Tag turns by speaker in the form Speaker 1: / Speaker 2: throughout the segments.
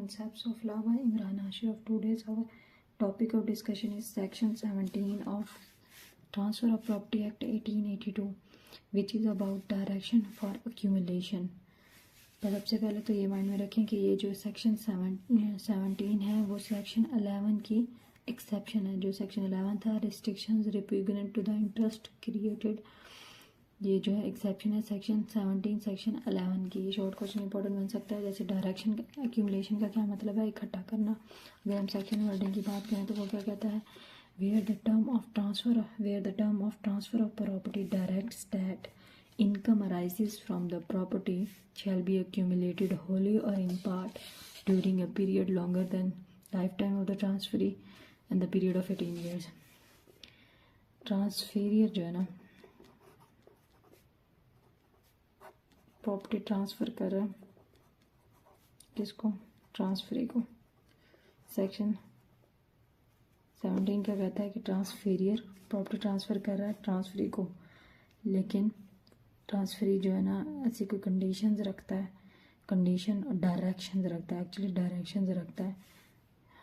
Speaker 1: Concepts of Law by Imran Ashraf. Today's our topic of discussion is Section 17 of Transfer of Property Act 1882, which is about direction for accumulation. तो सबसे पहले तो ये mind में रखें कि ये जो सेक्शन 17 है वो सेक्शन 11 की एक्सेप्शन है। जो सेक्शन 11 था, restrictions repugnant to the interest created, ये जो है एक्सेप्शन है सेक्शन 17 सेक्शन 11 की। ये शॉर्ट क्वेश्चन इंपॉर्टेंट बन सकता है। जैसे डायरेक्शन एक्यूमुलेशन का क्या मतलब है, इकट्ठा करना। अगर हम सेक्शन वर्डिंग की बात करें तो वो क्या कहता है, where the term of transfer of property directs that income arises from the property shall be accumulated wholly or in part during a period longer than lifetime of the transferee and the period of 18 years. ट्रांसफेरियर जो है ना, property transfer कर रहा है किसको, transferee को। Section 17 क्या कहता है कि ट्रांसफेरियर प्रॉपर्टी ट्रांसफ़र कर रहा है ट्रांसफरी को, लेकिन ट्रांसफरी जो है ना ऐसी कोई कंडीशंस रखता है, कंडीशन और डायरेक्शंस रखता है। एक्चुअली डायरेक्शंस रखता है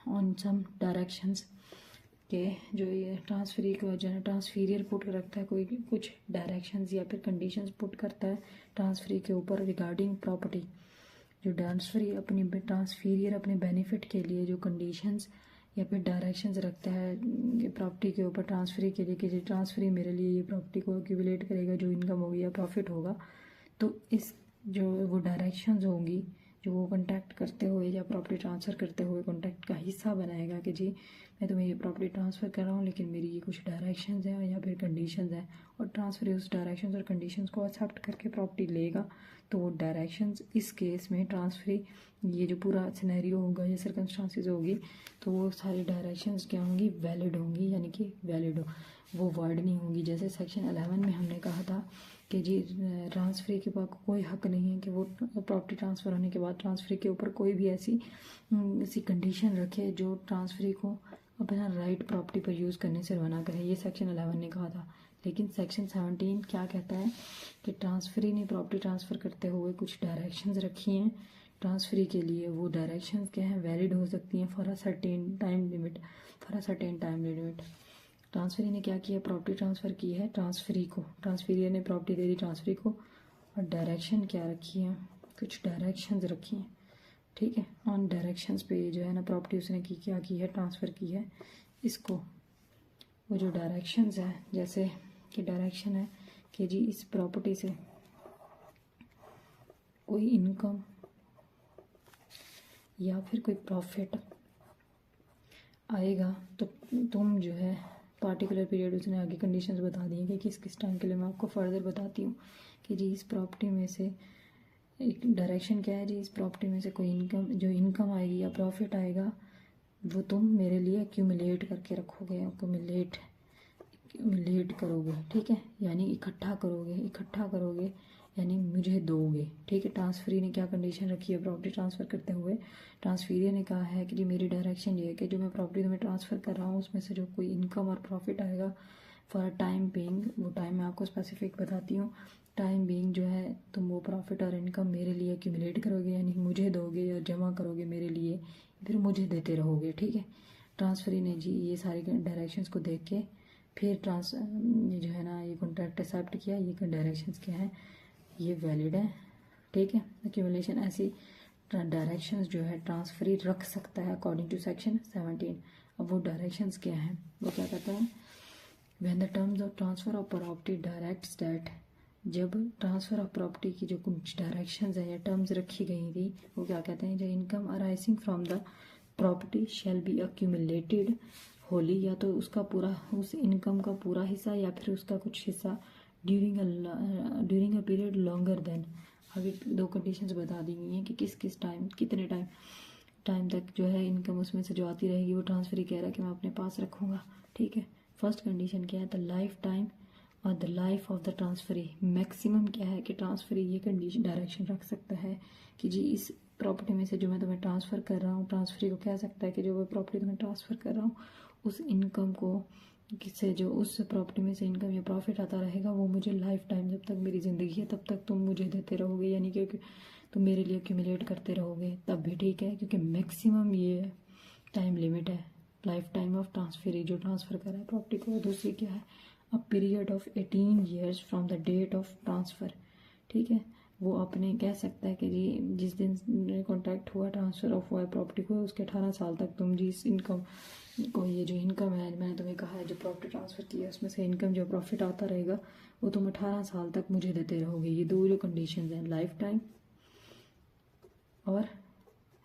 Speaker 1: ऑन सम डायरेक्शंस के, जो ये ट्रांसफरी को जो है ट्रांसफीरियर पुट रखता है, कोई कुछ डायरेक्शंस या फिर कंडीशंस पुट करता है ट्रांसफरी के ऊपर रिगार्डिंग प्रॉपर्टी। जो ट्रांसफीरियर अपने बेनिफिट के लिए जो कंडीशंस या फिर डायरेक्शंस रखता है प्रॉपर्टी के ऊपर ट्रांसफरी के लिए कि जो ट्रांसफरी मेरे लिए ये प्रॉपर्टी को एक्यूमुलेट करेगा, जो इनकम होगी या प्रॉफिट होगा, तो इस जो वो डायरेक्शंस होंगी जो वो कॉन्टैक्ट करते हुए या प्रॉपर्टी ट्रांसफ़र करते हुए कॉन्टैक्ट का हिस्सा बनाएगा कि जी मैं तुम्हें ये प्रॉपर्टी ट्रांसफ़र कर रहा हूँ, लेकिन मेरी ये कुछ डायरेक्शंस हैं या फिर कंडीशंस हैं, और ट्रांसफर उस डायरेक्शंस और कंडीशंस को एक्सेप्ट करके प्रॉपर्टी लेगा। तो वो डायरेक्शंस इस केस में ट्रांसफरी ये जो पूरा सिनेरियो होगा या सर्कमस्टांसिस होगी, तो वो सारी डायरेक्शंस क्या होंगी, वैलिड होंगी, यानी कि वैलिड हो, वो वॉइड नहीं होंगी। जैसे सेक्शन 11 में हमने कहा था कि जी ट्रांसफरी के पास कोई हक नहीं है कि वो प्रॉपर्टी ट्रांसफ़र होने के बाद ट्रांसफरी के ऊपर कोई भी ऐसी कंडीशन रखे जो ट्रांसफरी को अपना राइट प्रॉपर्टी पर यूज़ करने से मना करे। ये सेक्शन 11 ने कहा था। लेकिन सेक्शन 17 क्या कहता है कि ट्रांसफरी ने प्रॉपर्टी ट्रांसफ़र करते हुए कुछ डायरेक्शंस रखी हैं ट्रांसफरी के लिए। वो डायरेक्शंस क्या हैं, वैलिड हो सकती हैं for a certain time limit. Transferee ने क्या किया, प्रॉपर्टी ट्रांसफ़र की है ट्रांसफरी को, ट्रांसफीरियर ने प्रॉपर्टी दे दी ट्रांसफरी को, और डायरेक्शन क्या रखी है, कुछ डायरेक्शंस रखी हैं, ठीक है। ऑन डायरेक्शंस पे जो है ना प्रॉपर्टी उसने क्या की है, ट्रांसफ़र की है इसको। वो जो डायरेक्शंस है, जैसे कि डायरेक्शन है कि जी इस प्रॉपर्टी से कोई इनकम या फिर कोई प्रॉफिट आएगा, तो तुम जो है पार्टिकुलर पीरियड, उसने आगे कंडीशंस बता दी हैं कि किस किस टाइम के लिए। मैं आपको फर्दर बताती हूँ कि जी इस प्रॉपर्टी में से एक डायरेक्शन क्या है, जी इस प्रॉपर्टी में से कोई इनकम आएगी या प्रॉफिट आएगा, वो तुम मेरे लिए एक्यूमुलेट करके रखोगे, एक्यूमुलेट करोगे, ठीक है, यानी इकट्ठा करोगे यानी मुझे दोगे, ठीक है। ट्रांसफरी ने क्या कंडीशन रखी है प्रॉपर्टी ट्रांसफ़र करते हुए, ट्रांसफीरियर ने कहा है कि जी मेरी डायरेक्शन ये है कि जो मैं प्रॉपर्टी तुम्हें ट्रांसफ़र कर रहा हूँ उसमें से जो कोई इनकम और प्रॉफिट आएगा फॉर टाइम बीइंग, वो टाइम मैं आपको स्पेसिफिक बताती हूँ, टाइम बीइंग जो है तुम वो प्रॉफिट और इनकम मेरे लिए एक्यूमुलेट करोगे, यानी मुझे दोगे या जमा करोगे मेरे लिए, फिर मुझे देते रहोगे, ठीक है। ट्रांसफरी ने जी ये सारी डायरेक्शंस को देख के फिर जो है ना ये कॉन्ट्रैक्ट एक्सेप्ट किया, ये डायरेक्शंस क्या है, ये वैलिड है, ठीक है। एक्यूमुलेशन ऐसी डायरेक्शंस जो है ट्रांसफरी रख सकता है अकॉर्डिंग टू सेक्शन 17। अब वो डायरेक्शंस क्या हैं, वो क्या कहता है, when the terms of transfer of property directs that, जब ट्रांसफ़र ऑफ प्रॉपर्टी की जो कुछ डायरेक्शंस हैं या टर्म्स रखी गई थी, वो क्या कहते हैं, जो income arising from the property shall be accumulated Holi, या तो उसका पूरा, उस इनकम का पूरा हिस्सा या फिर उसका कुछ हिस्सा during a period longer than, आगे दो कंडीशंस बता दी गई हैं कि किस टाइम, कितने टाइम तक जो है इनकम उसमें से जो आती रहेगी वो ट्रांसफरी कह रहा है कि मैं अपने पास रखूँगा, ठीक है। फर्स्ट कंडीशन क्या है, द लाइफ टाइम और the life of the transferee. Maximum क्या है कि ट्रांसफरी ये कंडीशन डायरेक्शन रख सकता है कि जी इस प्रॉपर्टी में से जो मैं तुम्हें ट्रांसफ़र कर रहा हूँ, ट्रांसफरी को कह सकता है कि जो मैं प्रॉपर्टी तुम्हें ट्रांसफ़र कर रहा हूँ उस इनकम को किससे, जो उस प्रॉपर्टी में से इनकम या प्रॉफिट आता रहेगा वो मुझे लाइफ टाइम, जब तक मेरी ज़िंदगी है तब तक तुम मुझे देते रहोगे, यानी कि तो मेरे लिए एक्यूमुलेट करते रहोगे तब भी ठीक है, क्योंकि मैक्सिमम ये टाइम लिमिट है लाइफ टाइम ऑफ ट्रांसफर, जो ट्रांसफ़र करा है प्रॉपर्टी को। और दूसरी क्या है, a period of 18 years from the date of transfer, ठीक है। वो अपने कह सकता है कि जी जिस दिन कॉन्ट्रैक्ट हुआ, ट्रांसफ़र ऑफ हुआ है प्रॉपर्टी को, उसके 18 साल तक तुम जिस इनकम को, ये जो इनकम है मैंने तुम्हें कहा है जो प्रॉपर्टी ट्रांसफ़र की है उसमें से इनकम जो प्रॉफिट आता रहेगा वो तुम 18 साल तक मुझे देते रहोगे। ये दो जो कंडीशन हैं, लाइफ टाइम और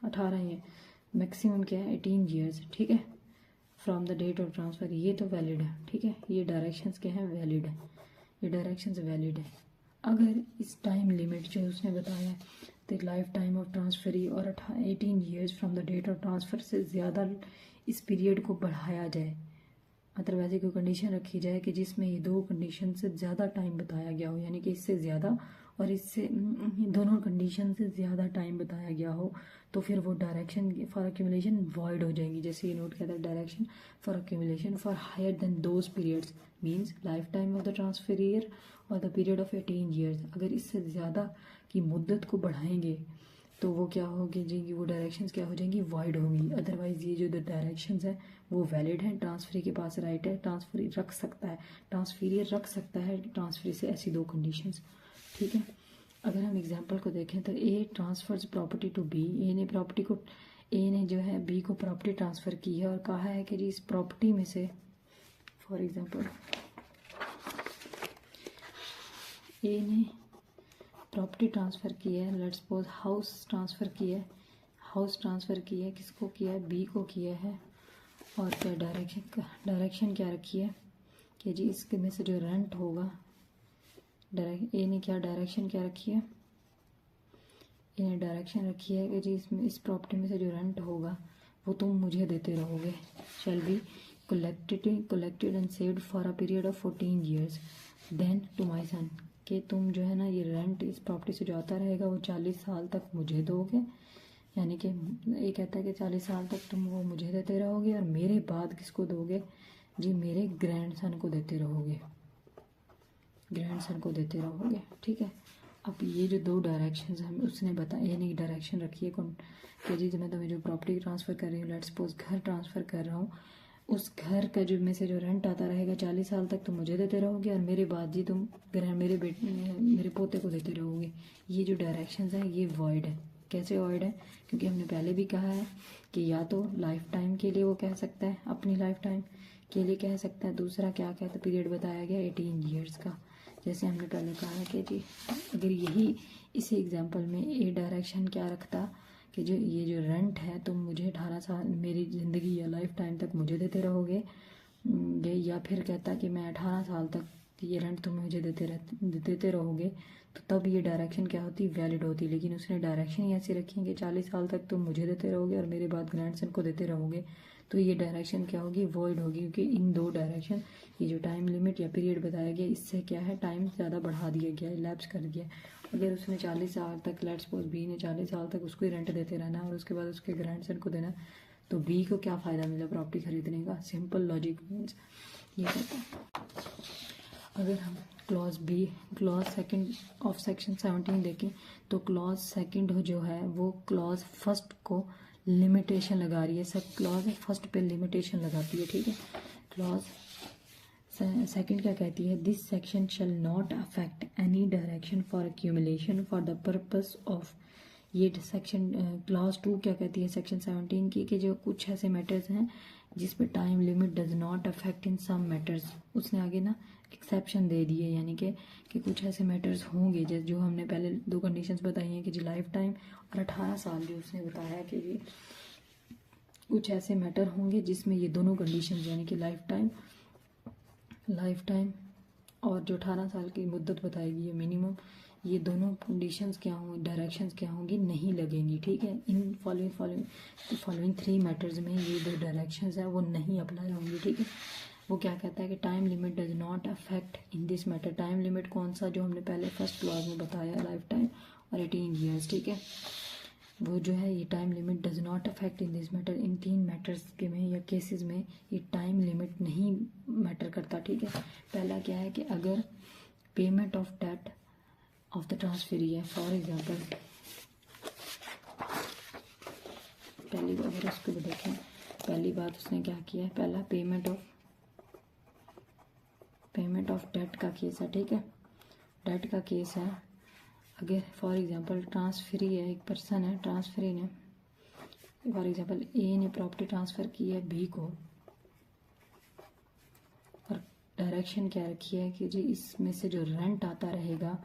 Speaker 1: 18 ही है, मैक्सिमम क्या है 18 ईयर्स, ठीक है, from the date of transfer. ये तो वैलिड है, ठीक है। ये डायरेक्शंस क्या हैं, वैलिड है, ये डायरेक्शंस वैलिड है। अगर इस टाइम लिमिट जो उसने बताया है तो लाइफ टाइम ऑफ ट्रांसफर और 18 years from the date of transfer से ज़्यादा इस पीरियड को बढ़ाया जाए, मतलब ऐसी कोई कंडीशन रखी जाए कि जिसमें ये दो कंडीशन से ज़्यादा टाइम बताया गया हो, यानी कि इससे ज़्यादा और इससे दोनों कंडीशन से ज़्यादा टाइम बताया गया हो, तो फिर वो डायरेक्शन फॉर एक्यूमुलेशन वॉइड हो जाएंगी। जैसे ये नोट किया था, direction for accumulation for higher than those periods means life time of the transfer year और द पीरियड ऑफ 18 ईयर्स। अगर इससे ज़्यादा की मुद्दत को बढ़ाएंगे तो वो क्या होगी जी, वो डायरेक्शंस क्या हो जाएंगी, वाइड होंगी। अदरवाइज ये जो डायरेक्शंस है वो वैलिड है, ट्रांसफरी के पास राइट है, ट्रांसफरी रख सकता है, ट्रांसफीरियर रख सकता है ट्रांसफरी से ऐसी दो कंडीशंस, ठीक है। अगर हम एग्जांपल को देखें तो ए ट्रांसफर्स प्रॉपर्टी टू बी, ए ने प्रॉपर्टी को, ए ने जो है बी को प्रॉपर्टी ट्रांसफ़र की है और कहा है कि जी इस प्रॉपर्टी में से, फॉर एग्जांपल ए ने प्रॉपर्टी ट्रांसफ़र की है, लेट्स सपोज हाउस ट्रांसफ़र की है, हाउस ट्रांसफ़र की है, किसको किया है, बी को किया है। और क्या डायरेक्शन क्या रखी है कि जी इसके में से जो रेंट होगा, ए ने क्या डायरेक्शन क्या रखी है, ए ने डायरेक्शन रखी है कि जी इसमें इस प्रॉपर्टी में से जो रेंट होगा वो तुम मुझे देते रहोगे, shall be collected and saved for a period of 14 years then to my son, कि तुम जो है ना ये रेंट इस प्रॉपर्टी से जो आता रहेगा वो 40 साल तक मुझे दोगे, यानी कि ये कहता है कि 40 साल तक तुम वो मुझे देते रहोगे और मेरे बाद किसको दोगे जी, मेरे ग्रैंडसन को देते रहोगे, ग्रैंडसन को देते रहोगे, ठीक है। अब ये जो दो डायरेक्शंस हम उसने बताया, ये नहीं डायरेक्शन रखी है कौन कि जी मैं तुम्हें जो प्रॉपर्टी ट्रांसफ़र कर रही हूँ, लेट्स सपोज घर ट्रांसफ़र कर रहा हूँ, उस घर का जो में से जो रेंट आता रहेगा 40 साल तक तुम मुझे देते रहोगे और मेरे बाद जी तुम मेरे पोते को देते रहोगे। ये जो डायरेक्शंस हैं ये वॉइड है। कैसे वॉइड है, क्योंकि हमने पहले भी कहा है कि या तो लाइफ टाइम के लिए वो कह सकता है, अपनी लाइफ टाइम के लिए कह सकता है, दूसरा क्या कहता है, पीरियड बताया गया 18 ईयर्स का, जैसे हमने पहले कहा है कि जी अगर यही इसी एग्जांपल में ए डायरेक्शन क्या रखता कि जो ये जो रेंट है तुम मुझे 18 साल मेरी ज़िंदगी या लाइफ टाइम तक मुझे देते रहोगे, या फिर कहता कि मैं 18 साल तक ये रेंट तुम मुझे देते रहोगे, तो तब ये डायरेक्शन क्या होती, वैलिड होती। लेकिन उसने डायरेक्शन ही ऐसी रखी है कि 40 साल तक तुम मुझे देते रहोगे और मेरे बाद ग्रैंडसन को देते रहोगे, तो ये डायरेक्शन क्या होगी, वॉइड होगी, क्योंकि इन दो डायरेक्शन ये जो टाइम लिमिट या पीरियड बताया गया इससे क्या है, टाइम ज़्यादा बढ़ा दिया गया, लैप्स कर दिया। अगर उसने 40 साल तक, लेट्स सपोज बी ने 40 साल तक उसको ही रेंट देते रहना और उसके बाद उसके ग्रैंडसन को देना, तो बी को क्या फ़ायदा मिला प्रॉपर्टी खरीदने का, सिंपल लॉजिक मीन्स ये कहता है। अगर हम क्लॉज सेकंड ऑफ सेक्शन 17 देखें तो क्लॉज सेकंड जो है वो क्लॉज फर्स्ट को लिमिटेशन लगा रही है, सब क्लॉज फर्स्ट पे लिमिटेशन लगाती है, ठीक है। क्लॉज सेकंड क्या कहती है, this section shall not affect any direction for accumulation for the purpose of, ये सेक्शन क्लॉज 2 क्या कहती है सेक्शन 17 की कि जो कुछ ऐसे मैटर्स हैं जिस पे time limit does not affect in some matters, उसने आगे ना एक्सेप्शन दे दिए, यानी कि कुछ ऐसे मैटर्स होंगे जैसे जो हमने पहले दो कंडीशंस बताई हैं कि जी लाइफ टाइम और 18 साल, जो उसने बताया कि ये कुछ ऐसे मैटर होंगे जिसमें ये दोनों कंडीशंस यानी कि लाइफ टाइम और जो 18 साल की मुद्दत बताएगी ये मिनिमम, ये दोनों कंडीशंस क्या होंगी, डायरेक्शंस क्या होंगी, नहीं लगेंगी, ठीक है। इन फॉलोइंग 3 मैटर्स में ये जो डायरेक्शंस है वो नहीं अप्लाई होंगी, ठीक है। वो क्या कहता है कि time limit does not affect in this matter, time limit कौन सा, जो हमने पहले फर्स्ट क्लॉज में बताया, लाइफ टाइम और 18 ईयर्स, ठीक है। वो जो है ये time limit does not affect in this matter, in 3 matters के में या केसेस में ये टाइम लिमिट नहीं मैटर करता, ठीक है। पहला क्या है कि अगर payment of debt of the transferee है, फॉर एग्जांपल पहली बार अगर उसको भी देखें, पहली बात उसने क्या किया है, पहला पेमेंट ऑफ डेट का केस है, ठीक है। डेट का केस है, अगर फॉर एग्जांपल ट्रांसफरी है, एक पर्सन है, ट्रांसफरी ने फॉर एग्जांपल ए ने प्रॉपर्टी ट्रांसफ़र की है बी को, और डायरेक्शन क्या रखी है कि जी इसमें से जो रेंट आता रहेगा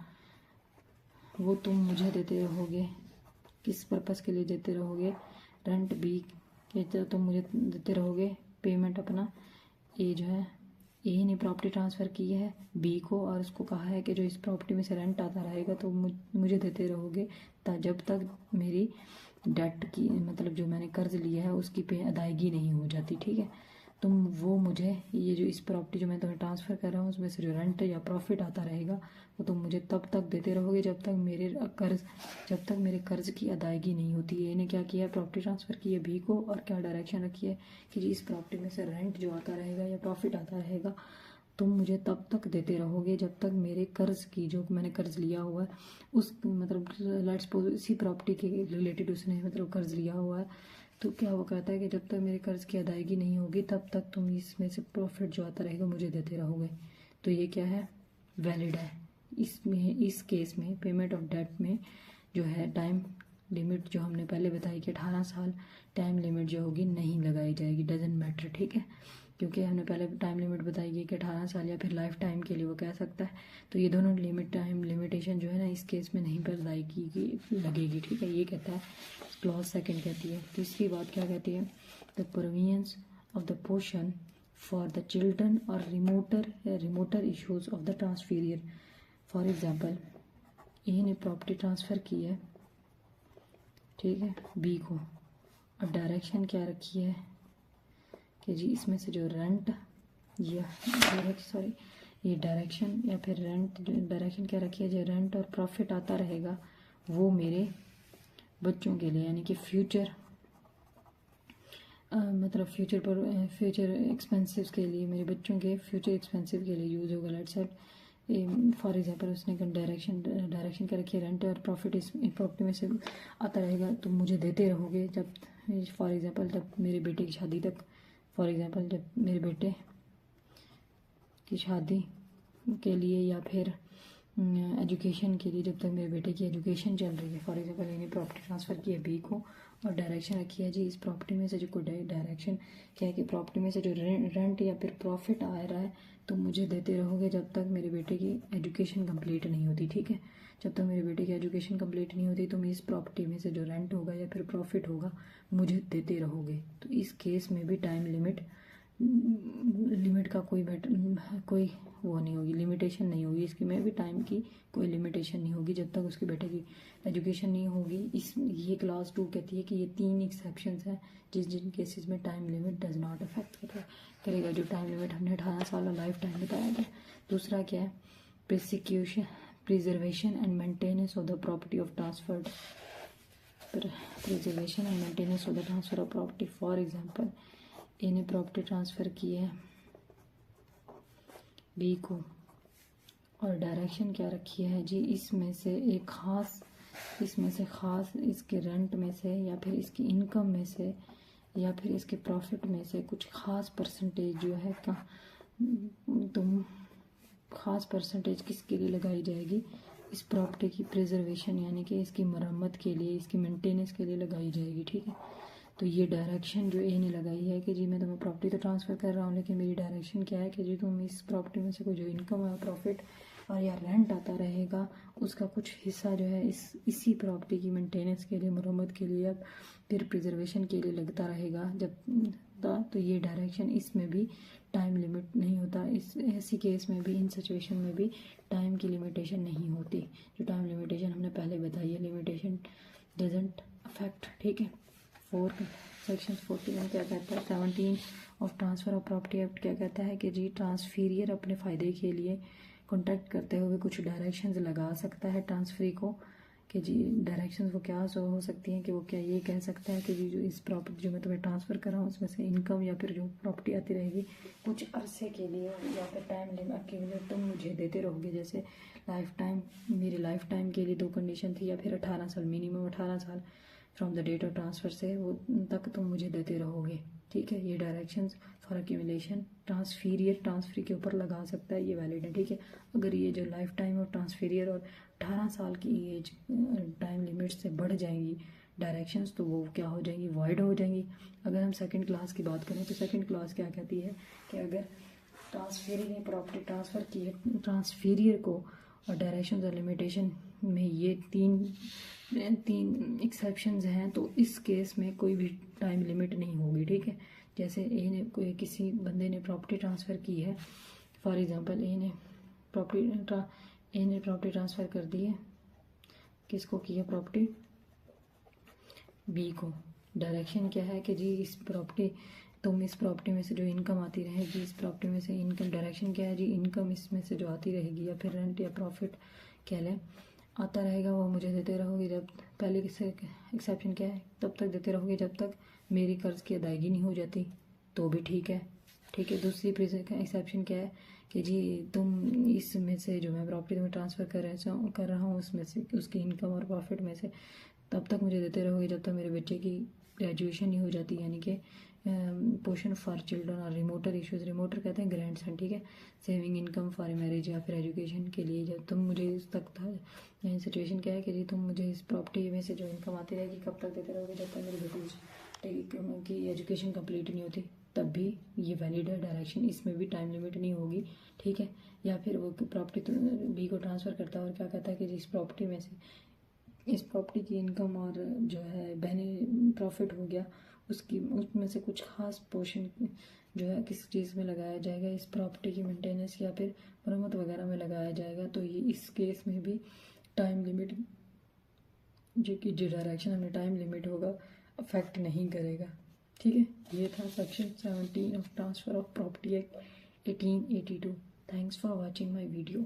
Speaker 1: वो तुम मुझे देते रहोगे। किस पर्पज़ के लिए देते रहोगे? रेंट बी के तो तुम मुझे देते रहोगे, पेमेंट अपना ए जो है, ए ने प्रॉपर्टी ट्रांसफ़र की है बी को, और उसको कहा है कि जो इस प्रॉपर्टी में से रेंट आता रहेगा तो मुझे देते रहोगे जब तक मेरी डेट की मतलब जो मैंने कर्ज लिया है उसकी पे अदायगी नहीं हो जाती, ठीक है। तुम वो मुझे ये जो इस प्रॉपर्टी जो मैं तुम्हें ट्रांसफ़र कर रहा हूँ उसमें से जो रेंट या प्रॉफिट आता रहेगा वो तुम मुझे तब तक देते रहोगे जब तक मेरे कर्ज की अदायगी नहीं होती। ए ने क्या किया है, प्रॉपर्टी ट्रांसफ़र की है बी को, और क्या डायरेक्शन रखी है कि जी इस प्रॉपर्टी में से रेंट जो आता रहेगा या प्रॉफिट आता रहेगा तुम मुझे तब तक देते रहोगे जब तक मेरे कर्ज की जो मैंने कर्ज लिया हुआ है उस मतलब लेट्स सपोज इसी प्रॉपर्टी के रिलेटेड उसने मतलब कर्ज लिया हुआ है, तो क्या वो कहता है कि जब तक मेरे कर्ज की अदायगी नहीं होगी तब तक तुम इसमें से प्रॉफिट जो आता रहेगा मुझे देते रहोगे। तो ये क्या है, वैलिड है। इसमें इस केस में पेमेंट ऑफ डेट में जो है टाइम लिमिट जो हमने पहले बताई कि 18 साल टाइम लिमिट जो होगी नहीं लगाई जाएगी, डजेंट मैटर, ठीक है। क्योंकि हमने पहले टाइम लिमिट बताई गई कि 18 साल या फिर लाइफ टाइम के लिए वो कह सकता है, तो ये दोनों टाइम लिमिटेशन जो है ना इस केस में नहीं पर लगेगी, ठीक है। ये कहता है क्लॉज सेकंड कहती है। तीसरी बात क्या कहती है, the provisions of the portion for the children और remoter issues of the transferor. For example A ने प्रॉपर्टी ट्रांसफ़र की है, ठीक है, बी को, और डायरेक्शन क्या रखी है कि जी इसमें से जो रेंट या ये डायरेक्शन या फिर रेंट, डायरेक्शन क्या रखी है, जो रेंट और प्रॉफिट आता रहेगा वो मेरे बच्चों के लिए यानी कि फ्यूचर फ्यूचर एक्सपेंसिव के लिए, मेरे बच्चों के फ्यूचर एक्सपेंसिव के लिए यूज़ होगा। लेट्स से फॉर एग्जांपल उसने डायरेक्शन क्या रखी है, रेंट और प्रॉफिट इस प्रॉपर्टी में से आता रहेगा तो मुझे देते रहोगे जब फॉर एग्जांपल जब मेरे बेटे की शादी तक, फॉर एग्जांपल जब मेरे बेटे की शादी के लिए या फिर एजुकेशन के लिए, जब तक मेरे बेटे की एजुकेशन चल रही है। फॉर एग्जांपल मैंने प्रॉपर्टी ट्रांसफ़र की है बी को और डायरेक्शन रखी है जी इस प्रॉपर्टी में से जो कोई डायरेक्शन क्या है कि प्रॉपर्टी में से जो रेंट या फिर प्रॉफिट आ रहा है तो मुझे देते रहोगे जब तक मेरे बेटे की एजुकेशन कंप्लीट नहीं होती, ठीक है। जब तक मेरे बेटे की एजुकेशन कंप्लीट नहीं होती तुम इस प्रॉपर्टी में से जो रेंट होगा या फिर प्रॉफिट होगा मुझे देते रहोगे। तो इस केस में भी टाइम लिमिट का कोई वो नहीं होगी, लिमिटेशन नहीं होगी, इसकी में भी टाइम की कोई लिमिटेशन नहीं होगी जब तक उसके बेटे की एजुकेशन नहीं होगी। ये क्लास 2 कहती है कि ये 3 एक्सेप्शंस हैं जिन केसेस में time limit does not affect करेगा। जो टाइम लिमिट हमने 18 साल और लाइफ टाइम बताया गया। दूसरा क्या है, preservation and maintenance of the property of transferred, preservation and maintenance of the transfer of property. For example A ने प्रॉपर्टी ट्रांसफ़र की है बी को और डायरेक्शन क्या रखी है जी इसमें से खास इसके रेंट में से या फिर इसकी इनकम में से या फिर इसके प्रॉफिट में से कुछ खास परसेंटेज जो है तुम खास परसेंटेज किसके लिए लगाई जाएगी, इस प्रॉपर्टी की प्रिजर्वेशन यानी कि इसकी मरम्मत के लिए, इसकी मेंटेनेंस के लिए लगाई जाएगी, ठीक है। तो ये डायरेक्शन जो ए ने लगाई है कि जी मैं तुम्हें प्रॉपर्टी तो ट्रांसफ़र कर रहा हूँ लेकिन मेरी डायरेक्शन क्या है कि जी तुम इस प्रॉपर्टी में से कोई जो इनकम है प्रॉफिट और या रेंट आता रहेगा उसका कुछ हिस्सा जो है इसी प्रॉपर्टी की मेंटेनेंस के लिए, मरम्मत के लिए या फिर प्रिजर्वेशन के लिए लगता रहेगा तो ये डायरेक्शन इसमें भी टाइम लिमिट नहीं होता। ऐसी केस में भी, इन सिचुएशन में भी टाइम की लिमिटेशन नहीं होती। जो टाइम लिमिटेशन हमने पहले बताई है, लिमिटेशन डजंट अफेक्ट, ठीक है। सेक्शन 41 क्या कहता है, 17 of transfer of property act क्या कहता है कि जी ट्रांसफीरियर अपने फ़ायदे के लिए कॉन्टैक्ट करते हुए कुछ डायरेक्शंस लगा सकता है ट्रांसफरी को कि जी डायरेक्शंस वो क्या हो सकती हैं कि वो क्या ये कह सकता है कि जी जो इस प्रॉपर्टी जो मैं तुम्हें ट्रांसफ़र कर रहा हूँ उसमें से इनकम या फिर जो प्रॉपर्टी आती रहेगी कुछ अरसे के लिए या फिर टाइम लिमिट के लिए तुम मुझे देते रहोगे। जैसे लाइफ टाइम, मेरी लाइफ टाइम के लिए 2 कंडीशन थी या फिर 18 साल, मिनिमम 18 साल from the date of transfer से वो तक तुम मुझे देते रहोगे, ठीक है। ये डायरेक्शंस फॉर एक्यूमुलेशन ट्रांसफीरियर के ऊपर लगा सकता है, ये वैलिड है, ठीक है। अगर ये जो लाइफ टाइम ऑफ ट्रांसफीरियर और 18 साल की एज टाइम लिमिट से बढ़ जाएंगी डायरेक्शंस, तो वो क्या हो जाएंगी, वॉइड हो जाएंगी। अगर हम सेकंड क्लास की बात करें तो सेकंड क्लास क्या कहती है कि अगर ट्रांसफीरियर ने प्रॉपर्टी ट्रांसफ़र की है ट्रांसफीरियर को और डायरेक्शंस और लिमिटेशन में ये तीन एक्सेप्शंस हैं, तो इस केस में कोई भी टाइम लिमिट नहीं होगी, ठीक है। जैसे किसी बंदे ने प्रॉपर्टी ट्रांसफ़र की है, फॉर एग्जांपल ए ने प्रॉपर्टी ट्रांसफ़र कर दी है, किसको की है प्रॉपर्टी, बी को। डायरेक्शन क्या है कि जी इस प्रॉपर्टी में से जो इनकम आती रहेगी, इस प्रॉपर्टी में से इनकम, डायरेक्शन क्या है जी, इनकम इसमें से जो आती रहेगी या फिर रेंट या प्रॉफिट कह लें, आता रहेगा, वो मुझे देते रहोगे। जब पहले किससे एक्सेप्शन क्या है, तब तक देते रहोगे जब तक मेरी कर्ज की अदायगी नहीं हो जाती, तो भी ठीक है, ठीक है। दूसरी एक्सेप्शन क्या है कि जी तुम इसमें से जो मैं प्रॉपर्टी तुम्हें ट्रांसफ़र कर रहा हूँ उसमें से उसकी इनकम और प्रॉफिट में से तब तक मुझे देते रहोगे जब तक मेरे बच्चे की ग्रेजुएशन नहीं हो जाती, यानी कि पोर्शन फॉर चिल्ड्रन और रिमोटर इश्यूज, रिमोटर कहते हैं ग्रैंड सन, ठीक है। सेविंग इनकम फॉर मैरिज या फिर एजुकेशन के लिए जब तुम मुझे इस तक था, सिचुएशन क्या है कि जी तुम मुझे इस प्रॉपर्टी में से जो इनकम आती रहेगी कब तक देते रहोगे, जब तक मेरी बेटी की एजुकेशन कंप्लीट नहीं होती, तब भी ये वैलिड है डायरेक्शन, इसमें भी टाइम लिमिट नहीं होगी, ठीक है। या फिर वो प्रॉपर्टी बी को ट्रांसफ़र करता है और क्या कहता है कि जिस प्रॉपर्टी में से इस प्रॉपर्टी की इनकम और जो है प्रॉफिट हो गया, उसमें से कुछ खास पोर्शन जो है किस चीज़ में लगाया जाएगा, इस प्रॉपर्टी की मेंटेनेंस या फिर मरम्मत वगैरह में लगाया जाएगा, तो ये इस केस में भी टाइम लिमिट जो डायरेक्शन हमें टाइम लिमिट होगा अफेक्ट नहीं करेगा, ठीक है। ये था section 17 of transfer of property act 1882। Thanks for watching my video.